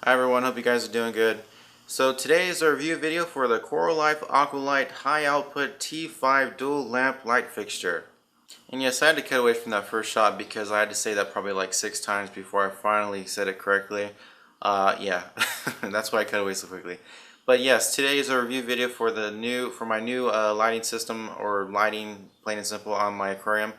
Hi everyone, hope you guys are doing good. So today is a review video for the Coralife Aqualight High Output T5 Dual Lamp Light Fixture. And yes, I had to cut away from that first shot because I had to say that probably like 6 times before I finally said it correctly. Yeah, that's why I cut away so quickly. But yes, today is a review video for my new lighting system, or lighting plain and simple, on my aquarium.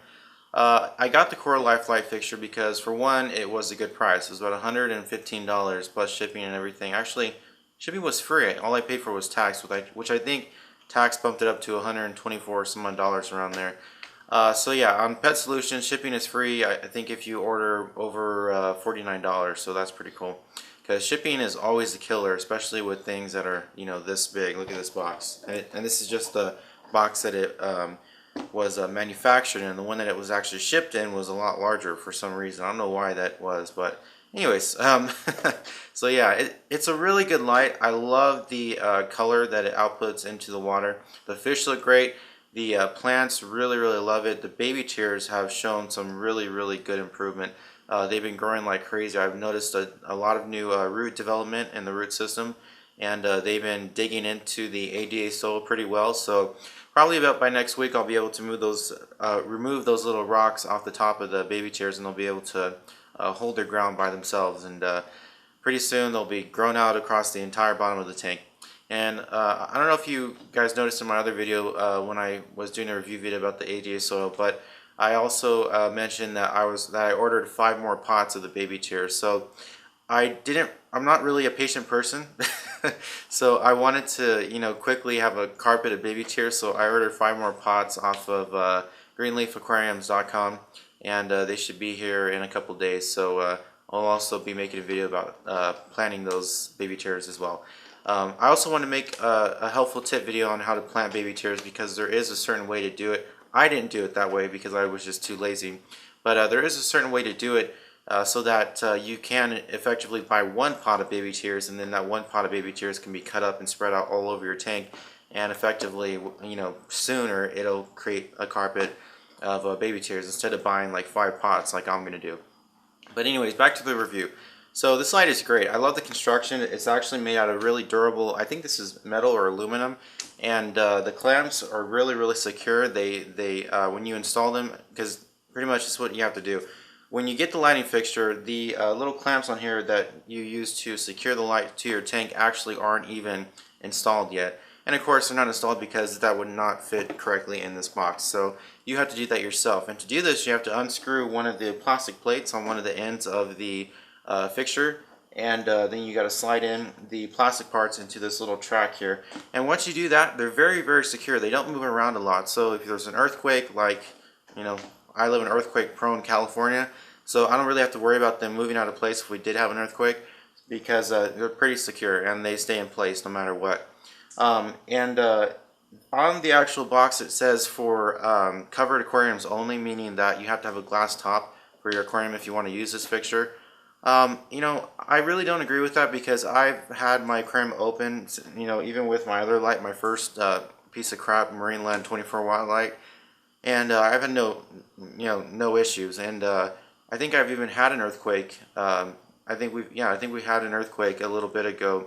I got the Coralife light fixture because, for one, it was a good price. It was about $115 plus shipping and everything. Actually, shipping was free. All I paid for was tax, which I think tax bumped it up to $124 some odd dollars around there. So yeah, on Pet Solutions, shipping is free. I think if you order over $49, so that's pretty cool. Because shipping is always the killer, especially with things that are, this big. Look at this box, and this is just the box that it was manufactured in. The one that it was actually shipped in was a lot larger for some reason. I don't know why that was, but anyways, so yeah, it's a really good light. I love the color that it outputs into the water. The fish look great. The plants really love it. The baby tears have shown some really good improvement. They've been growing like crazy. I've noticed a lot of new root development in the root system, and they've been digging into the ADA soil pretty well. So probably about by next week I'll be able to remove those little rocks off the top of the baby tears, and they'll be able to hold their ground by themselves. And pretty soon they'll be grown out across the entire bottom of the tank. And I don't know if you guys noticed in my other video when I was doing a review video about the ADA soil, but I also mentioned that I ordered 5 more pots of the baby tears. So I'm not really a patient person, so I wanted to quickly have a carpet of baby tears. So I ordered 5 more pots off of greenleafaquariums.com, and they should be here in a couple days. So I'll also be making a video about planting those baby tears as well. I also want to make a helpful tip video on how to plant baby tears, because there is a certain way to do it. I didn't do it that way because I was just too lazy, but there is a certain way to do it so that you can effectively buy 1 pot of baby tears, and then that 1 pot of baby tears can be cut up and spread out all over your tank, and effectively, sooner it'll create a carpet of baby tears instead of buying like 5 pots like I'm going to do. But anyways, back to the review. So this light is great. I love the construction. It's actually made out of really durable, I think this is metal or aluminum, and the clamps are really secure. They when you install them, because pretty much that's what you have to do. When you get the lighting fixture, the little clamps on here that you use to secure the light to your tank actually aren't even installed yet. And of course they're not installed because that would not fit correctly in this box. So you have to do that yourself. And to do this, you have to unscrew one of the plastic plates on one of the ends of the fixture, and then you got to slide in the plastic parts into this little track here. And once you do that, they're very secure. They don't move around a lot. So if there's an earthquake, like I live in earthquake prone California, so I don't really have to worry about them moving out of place if we did have an earthquake, because they're pretty secure and they stay in place no matter what. On the actual box it says for covered aquariums only, meaning that you have to have a glass top for your aquarium if you want to use this fixture. I really don't agree with that, because I've had my aquarium open, even with my other light, my first piece of crap Marine Land 24-watt light, and I've had no issues. And I think I've even had an earthquake. I think we had an earthquake a little bit ago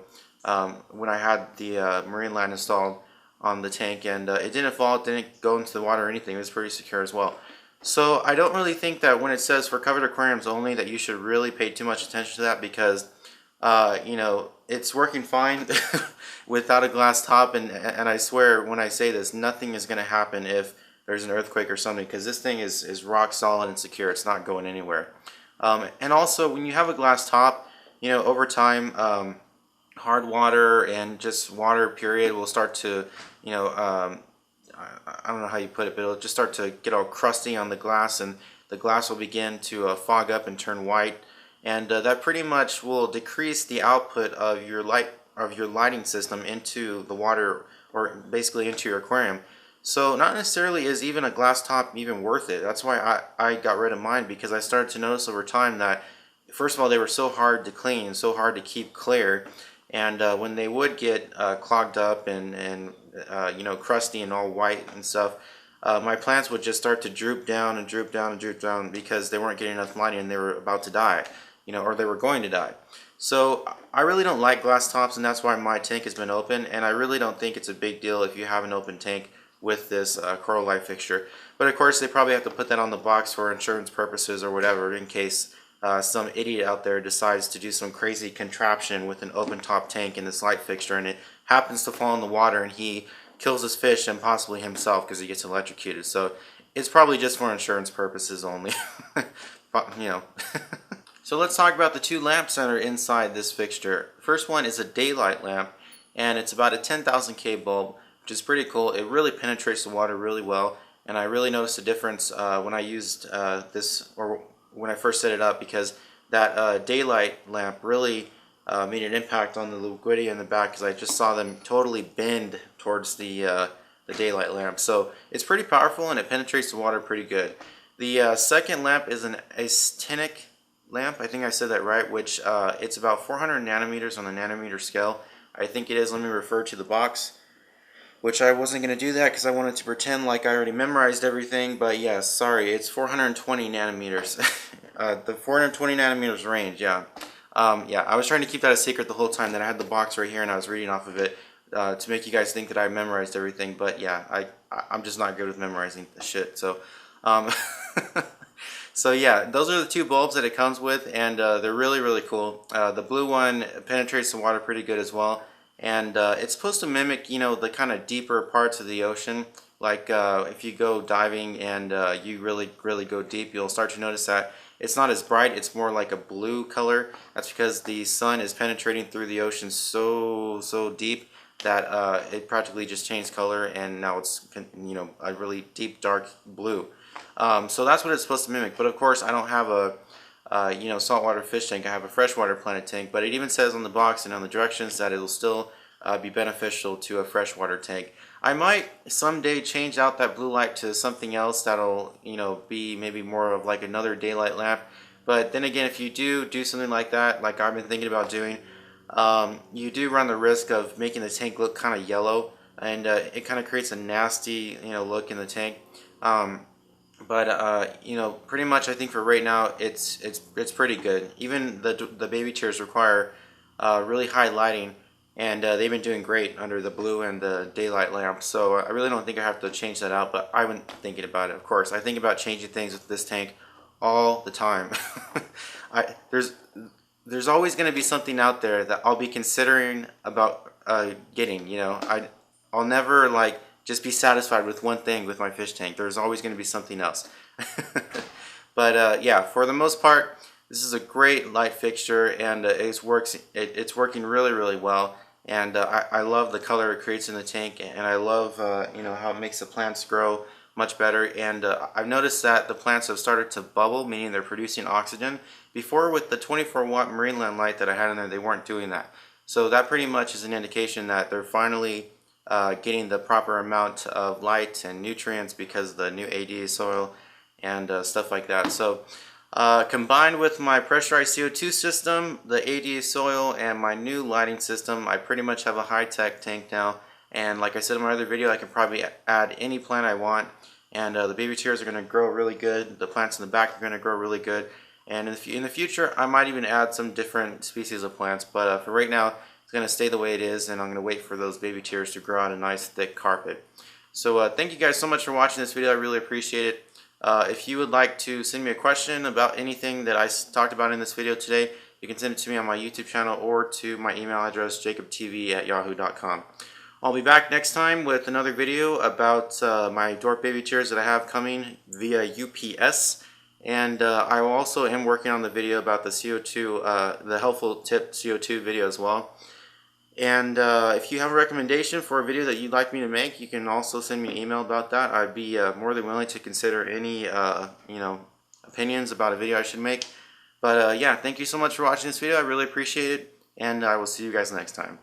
when I had the Marine Land installed on the tank, and it didn't fall, it didn't go into the water or anything. It was pretty secure as well. So I don't really think that when it says for covered aquariums only that you should really pay too much attention to that, because it's working fine without a glass top, and I swear when I say this, nothing is going to happen if there's an earthquake or something, because this thing is rock solid and secure. It's not going anywhere. And also, when you have a glass top, over time hard water and just water period will start to I don't know how you put it, but it'll just start to get all crusty on the glass, and the glass will begin to fog up and turn white, and that pretty much will decrease the output of your lighting system into the water, or basically into your aquarium. So not necessarily is even a glass top even worth it. That's why I got rid of mine, because I started to notice over time that, first of all, they were so hard to clean, so hard to keep clear, and when they would get clogged up and crusty and all white and stuff, my plants would just start to droop down and droop down and droop down, because they weren't getting enough lighting and they were about to die, or they were going to die. So I really don't like glass tops, and that's why my tank has been open, and I really don't think it's a big deal if you have an open tank with this Coralife fixture. But of course they probably have to put that on the box for insurance purposes or whatever, in case some idiot out there decides to do some crazy contraption with an open top tank in this light fixture and it happens to fall in the water and he kills his fish and possibly himself because he gets electrocuted. So it's probably just for insurance purposes only. You know. So let's talk about the two lamps that are inside this fixture. First one is a daylight lamp, and it's about a 10,000K bulb, which is pretty cool. It really penetrates the water really well, and I really noticed a difference when I used this, or when I first set it up, because that daylight lamp really made an impact on the liquidity in the back, because I just saw them totally bend towards the daylight lamp. So it's pretty powerful and it penetrates the water pretty good. The second lamp is an actinic lamp, I think I said that right, which it's about 400 nanometers on the nanometer scale. I think it is. Let me refer to the box, which I wasn't going to do that because I wanted to pretend like I already memorized everything, but yes, sorry, it's 420 nanometers. The 420 nanometers range, yeah. Yeah, I was trying to keep that a secret the whole time, that I had the box right here and I was reading off of it to make you guys think that I memorized everything, but yeah, I'm just not good with memorizing the shit, so so yeah, those are the two bulbs that it comes with, and they're really, really cool. The blue one penetrates the water pretty good as well, and it's supposed to mimic, you know, the kind of deeper parts of the ocean. Like if you go diving and you really go deep, you'll start to notice that it's not as bright, it's more like a blue color. That's because the sun is penetrating through the ocean so deep that it practically just changed color, and now it's, you know, a really deep dark blue. So that's what it's supposed to mimic. But of course I don't have a you know, saltwater fish tank. I have a freshwater planet tank, but it even says on the box and on the directions that it'll still be beneficial to a freshwater tank. I might someday change out that blue light to something else that'll, you know, be maybe more of like another daylight lamp. But then again, if you do something like that, like I've been thinking about doing, you do run the risk of making the tank look kind of yellow, and it kind of creates a nasty, you know, look in the tank. But you know, pretty much I think for right now it's pretty good. Even the baby chairs require really high lighting, and they've been doing great under the blue and the daylight lamp. So I really don't think I have to change that out, but I've been thinking about it. Of course, I think about changing things with this tank all the time. There's always going to be something out there that I'll be considering about getting. You know, I'll never like just be satisfied with one thing with my fish tank. There's always going to be something else. But yeah, for the most part, this is a great light fixture, and it's working really well. And I love the color it creates in the tank, and I love you know, how it makes the plants grow much better. And I've noticed that the plants have started to bubble, meaning they're producing oxygen. Before, with the 24-watt Marineland light that I had in there, they weren't doing that. So that pretty much is an indication that they're finally getting the proper amount of light and nutrients because of the new ADA soil and stuff like that. So combined with my pressurized CO2 system, the ADA soil, and my new lighting system, I pretty much have a high-tech tank now. And like I said in my other video, I can probably add any plant I want, and the baby chairs are going to grow really good. The plants in the back are going to grow really good, and in the future I might even add some different species of plants, but for right now it's going to stay the way it is, and I'm going to wait for those baby chairs to grow out a nice thick carpet. So thank you guys so much for watching this video. I really appreciate it. If you would like to send me a question about anything that I talked about in this video today, you can send it to me on my YouTube channel or to my email address, jacobtv@yahoo.com. I'll be back next time with another video about my dwarf baby chairs that I have coming via UPS. And I also am working on the video about the CO2, the helpful tip CO2 video as well. And if you have a recommendation for a video that you'd like me to make, you can also send me an email about that. I'd be more than willing to consider any you know, opinions about a video I should make. But yeah, thank you so much for watching this video. I really appreciate it, and I will see you guys next time.